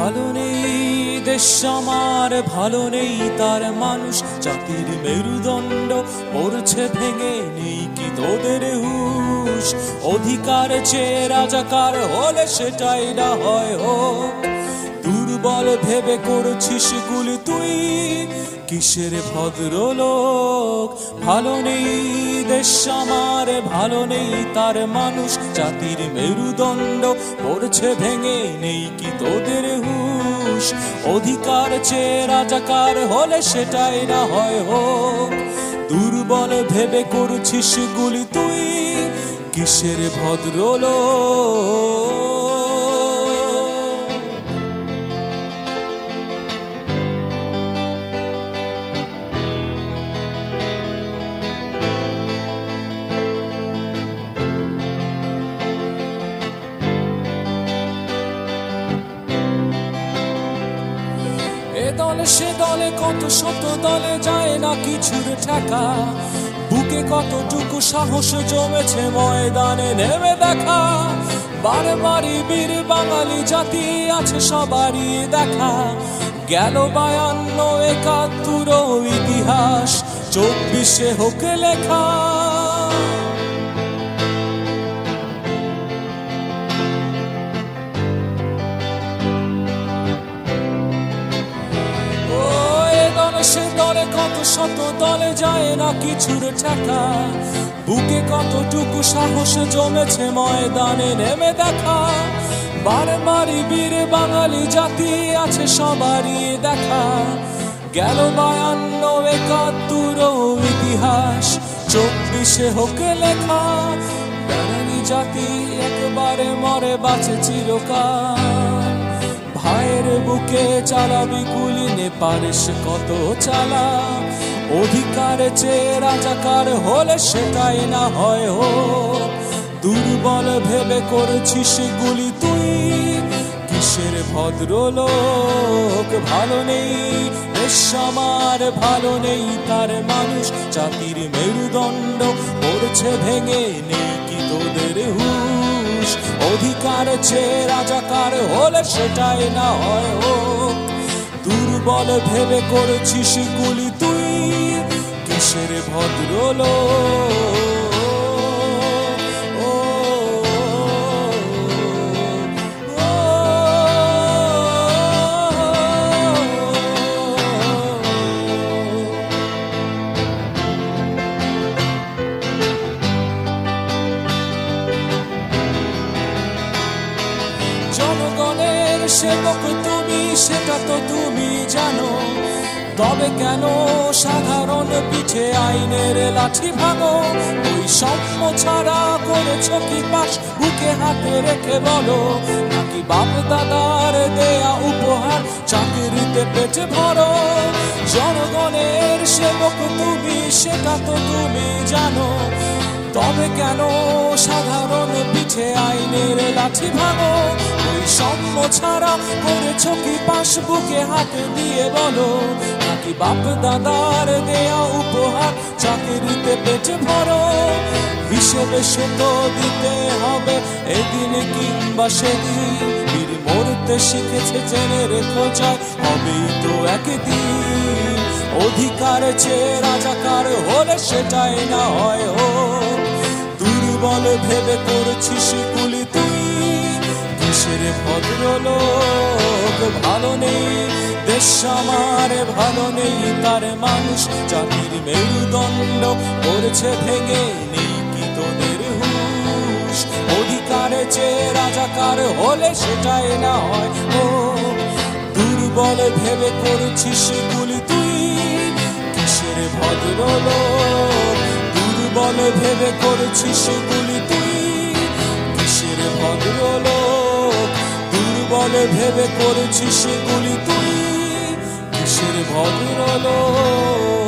ভালো নেই দেশ আমার, ভালো নেই তার মানুষ, জাতির মেরুদণ্ড পড়ছে ভেঙে, নেই কি তোদের হুঁশ? অধিকার চেয়ে রাজাকার হলে সেটাই না হয় হোক। দুর্বল ভেবে করছিস গুলি তুই, কিসের ভদ্রলোক? ভালো নেই দেশ আমার, ভালো নেই তার মানুষ, জাতির মেরুদণ্ড পড়ছে ভেঙে, নেই কি তোদের হুঁশ? অধিকার চেয়ে রাজাকার হলে সেটাই না হয় হোক। দুর্বল ভেবে করছিস গুলি তুই, কিসের ভদ্রলোক? এ দলে সে দলে কত শত দলে যায় না কিছুর ঠেকা, বুকে কতটুকু সাহস জমেছে ময়দানে নেমে দেখা। বারবারই বীর বাঙালি জাতি আছে সবারই দেখা, গেল 52-71 ইতিহাস 24 হোক লেখা। সে দলে কত শত দলে যায় না কিছুর ঠেকা, বুকে কতটুকু সাহস জমেছে ময়দানে নেমে দেখা। বারবারই বীর বাঙালি জাতি আছে সবারই দেখা, গেল 52-71 ইতিহাস 24 হোক লেখা। বাঙালি জাতি একবারে মরে বাঁচে চিরকাল, ভাইয়ের বুকে চালাবি গুলি নে পারিস কত চালা। অধিকার চেয়ে রাজাকার হলে সেটাই না হয় হোক। দুর্বল ভেবে করছিস গুলি তুই, কিসের ভদ্রলোক? ভালো নেই দেশ আমার, ভালো নেই তার মানুষ, জাতির মেরুদণ্ড পড়ছে ভেঙে, নেই কি তোদের হুঁশ? অধিকার চেয়ে রাজাকার হলে সেটাই না হয় হোক। দুর্বল ভেবে করছিস গুলি তুই, কিসের ভদ্রলোক? জনগণের সেবক তুমি, সেটা তো তুমি জানো, তবে কেন সাধারণ পিঠে আইনের লাঠি ভাঙো? বৈষম্য ছাড়া করেছ কি পাস, বুকে হাতে রেখে বলো? নাকি বাপ দাদার দেয়া উপহার চাকরিতে পেটে ভরো? জনগণের সেবক তুমি, সেটা তো তুমি জানো, তবে কেন সাধারণ পিঠে আইনের লাঠি ভাঙো? বৈষম্য ছাড়া করেছ কি পাস, বুকে হাত দিয়ে বলো? নাকি বাপ দাদার দেয়া উপহার চাকরিতে পেটে ভরো? হিসেবে সে তো দিতে হবে এদিন কিংবা সেদিন, বীর মরতে শিখেছে জেনে রেখো যায়, হবেই তো একদিন। অধিকার চেয়ে রাজাকার হলে সেটাই না হয় হোক। দুর্বল ভেবে করছিস গুলি তুই, কিসের ভদ্রলোক? ভালো নেই দেশ আমার, ভালো নেই তার মানুষ, জাতির মেরুদণ্ড পড়ছে ভেঙে, নেই কি তোদের হুঁশ? অধিকার চেয়ে রাজাকার হলে সেটাই না হয় হোক। দুর্বল ভেবে করছিস গুলি তুই, কিসের ভদ্রলোক? দুর্বল ভেবে করছিস গুলি তুই, কিসের ভদ্রলোক? দুর্বল ভেবে করছিস গুলি তুই, কিসের ভদ্রলোক?